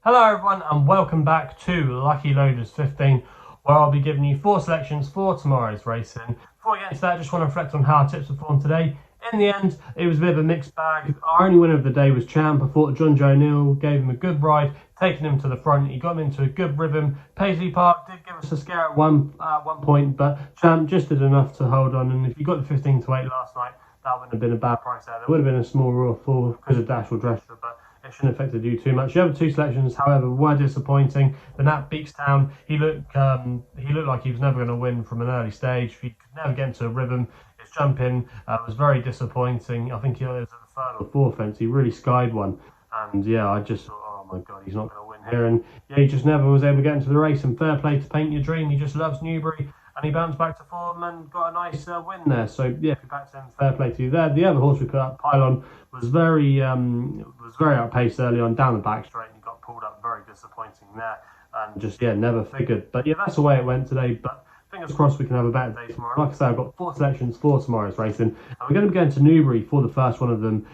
Hello everyone and welcome back to Lucky Loaders 15, where I'll be giving you 4 selections for tomorrow's racing. Before we get into that, I just want to reflect on how our tips performed today. In the end, it was a bit of a mixed bag. Our only winner of the day was Champ. I thought John Joe Neal gave him a good ride, taking him to the front. He got him into a good rhythm. Paisley Park did give us a scare at one point, but Champ just did enough to hold on. And if you got the 15 to 8 last night, that wouldn't have been a bad price there. There would have been a small raw fall because of Dash or Dresser, but it shouldn't have affected you too much. The other 2 selections, however, were disappointing. The Nat Beekstown, he looked like he was never going to win from an early stage. He could never get into a rhythm. His jumping was very disappointing. I think he was at the 3rd or 4th fence. He really skied one. And yeah, I just thought, oh my God, he's not going to win here. And yeah, he just never was able to get into the race. And fair play to Paint Your Dream. He just loves Newbury. And he bounced back to form and got a nice win there. So yeah, if you backed him, fair play to you there. The other horse we put up, Pylon, was very outpaced early on down the back straight, and he got pulled up very disappointing there, and just never figured. But yeah, that's the way it went today. But fingers crossed we can have a better day tomorrow. Like I say, I've got 4 selections for tomorrow's racing, and we're going to be going to Newbury for the first one of them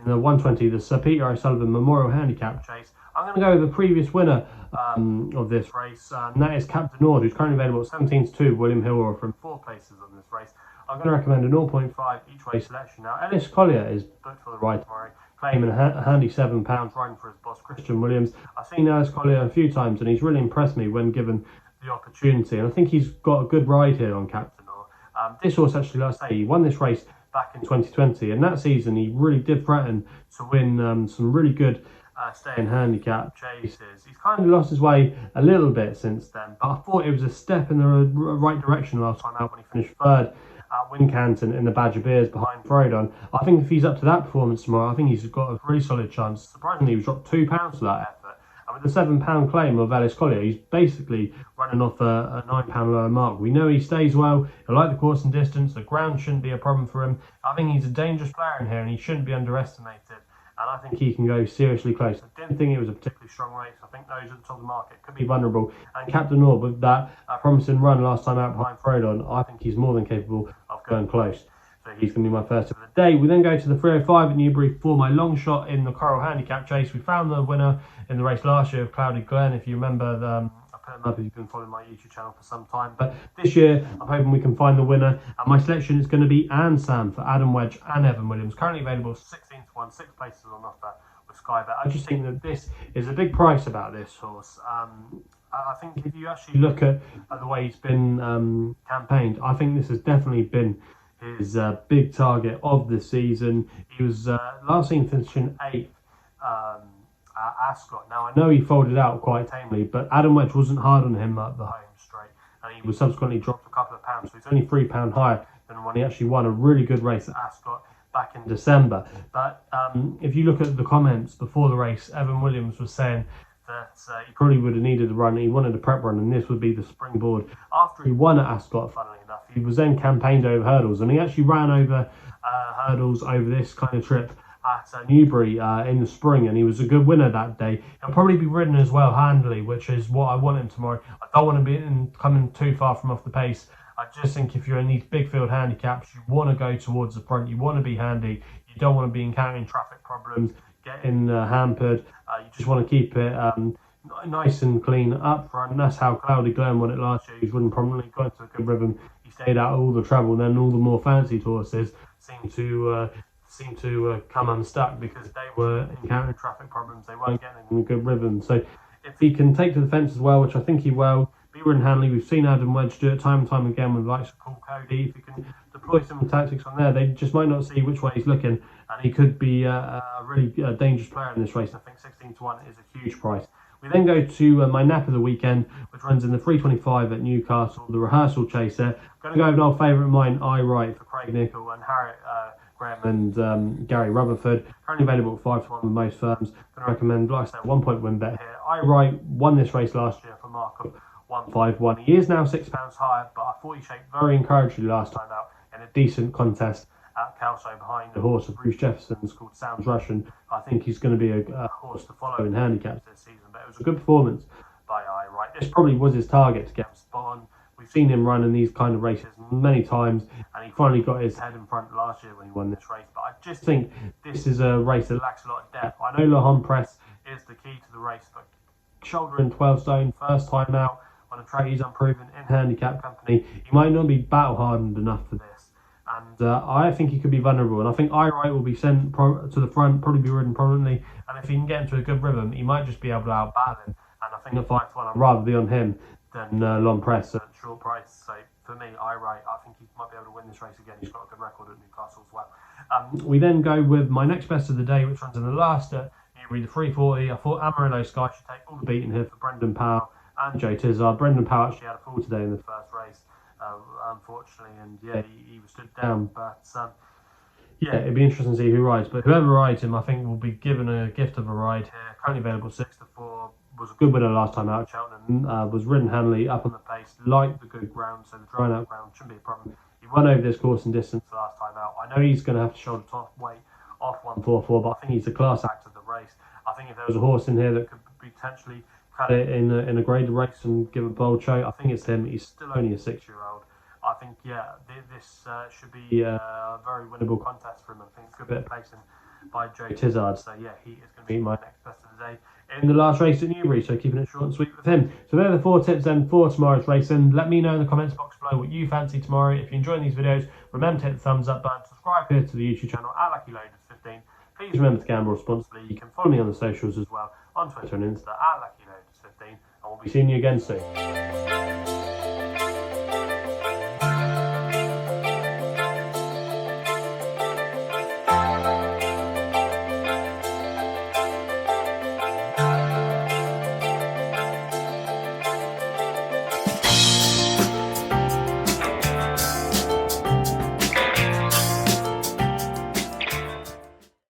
in the 120, the Sir Peter O'Sullivan Memorial Handicap Chase. I'm going to go with the previous winner of this race, and that is Captain Nord, who's currently available at 17 to 2. William Hill from 4 places on this race. I'm going to recommend a 0.5 each way selection. Now, Ellis Collier is booked for the ride tomorrow, claiming a handy £7 riding for his boss, Christian Williams. I've seen Ellis Collier a few times, and he's really impressed me when given the opportunity. And I think he's got a good ride here on Captain Nord. This horse, actually, like I say, he won this race back in 2020, and that season he really did threaten to win some really good staying handicap chases. He's kind of lost his way a little bit since then, but I thought it was a step in the right direction last time out when he finished 3rd at Wincanton in the Badger Beers behind Frodon. I think if he's up to that performance tomorrow, I think he's got a really solid chance. Surprisingly, he's dropped £2 for that effort. And with the £7 claim of Ellis Collier, he's basically running off a £9 lower mark. We know he stays well. He'll like the course and distance. The ground shouldn't be a problem for him. I think he's a dangerous player in here, and he shouldn't be underestimated. And I think he can go seriously close. I didn't think it was a particularly strong race. I think those at the top of the market could be vulnerable. And Captain Nord, with that promising run last time out behind Frodon, I think he's more than capable of going close. So he's going to be my first of the day. We then go to the 305 at Newbury for my long shot in the Coral Handicap Chase. We found the winner in the race last year of Clouded Glen. If you remember, I put him up if you've been following my YouTube channel for some time. But this year, I'm hoping we can find the winner. And my selection is going to be Annsam for Adam Wedge and Evan Williams. Currently available 16 to 1, 6 places on offer with SkyBet. I just think that this is a big price about this horse. I think if you actually look at the way he's been campaigned, I think this has definitely been his big target of the season. He was last seen finishing 8th at Ascot. Now, I know he folded out quite tamely, but Adam Wedge wasn't hard on him at the home straight, and he was subsequently dropped a couple of pounds, so he's only £3 higher than when he actually won a really good race at Ascot back in December. But if you look at the comments before the race, Evan Williams was saying that he probably would have needed a run. He wanted a prep run, and this would be the springboard. After he won at Ascot, funnily enough, he was then campaigned over hurdles, and he actually ran over hurdles over this kind of trip at Newbury in the spring, and he was a good winner that day. He'll probably be ridden as well handily, which is what I want him tomorrow. I don't want to be coming too far from off the pace. I just think if you're in these big field handicaps, you want to go towards the front. You want to be handy. You don't want to be encountering traffic problems, getting hampered. You just want to keep it nice and clean up front. And that's how Cloudy Glen won it last year. He's running prominently, got into a good rhythm. He stayed out all the trouble, and then all the more fancied horses seemed to come unstuck because they were encountering traffic problems. They weren't getting in a good rhythm. So if he can take to the fence as well, which I think he will, be ridden handily. We've seen Adam Wedge do it time and time again with the likes of Paul Cody. If he can deploy some tactics on there, they just might not see which way he's looking, and he could be a really dangerous player in this race. I think 16 to 1 is a huge price. We then go to my nap of the weekend, which runs in the 325 at Newcastle, the rehearsal chase there. I'm going to go with an old favourite of mine, I Write, for Craig Nicol and Harriet Graham and Gary Rutherford. Currently available at 5 to 1 with most firms. Going to recommend, like I said, a 1 point win bet here. I Write won this race last year for a mark of 151. He is now £6 higher, but I thought he shaped very encouragingly last time out in a decent contest at Kelso behind a horse of Bruce Jefferson's called Sounds Russian. I think he's going to be a horse to follow in handicaps this season, but it was a good performance by I Write. This probably was his target to get him spot on. We've seen him run in these kind of races many times, and he finally got his head in front last year when he won this race. But I just think this is a race that lacks a lot of depth. I know Le Hon Press is the key to the race, but shoulder in 12 stone, first time out on a track he's unproven in handicap company. He might not be battle hardened enough for this, and I think he could be vulnerable. And I think Iright will be sent to the front, probably be ridden prominently. And if he can get into a good rhythm, he might just be able to outbattle him. And I think at 5-1, I'd rather be on him than Long Press at short price. So for me, Iright, I think he might be able to win this race again. He's got a good record at Newcastle as well. We then go with my next best of the day, which runs in the last at Newbury, the 340. I thought Amarillo Sky should take all the beating here for Brendan Powell and Joe Tizard. Brendan Powell actually had a fall today in the first race, unfortunately, and yeah, he was stood down. But yeah, it'd be interesting to see who rides. But whoever rides him, I think will be given a gift of a ride here. Currently available 6-4. Was a good winner last time out at Cheltenham. Was ridden handily, up on the pace, liked the good ground, so the drying out ground shouldn't be a problem. He won over this course and distance the last time out. I know he's going to have to shoulder top weight off 144, but I think he's the class act of the race. I think if there was a horse in here that could potentially cut it in a graded race and give a bold show, I think it's him. He's still only a 6-year-old. I think, yeah, this should be a very winnable contest for him. I think it's a good bit of placing by Joe Tizard. So, yeah, he is going to be my next best of the day in the last race at Newbury. So, keeping it short and sweet with him. So, there are the 4 tips then for tomorrow's racing. Let me know in the comments box below what you fancy tomorrow. If you're enjoying these videos, remember to hit the thumbs up button. Subscribe here to the YouTube channel at LuckyLoaders15. Please remember to gamble responsibly. You can follow me on the socials as well, on Twitter and Insta at LuckyLoaders15. And we'll be seeing you again soon.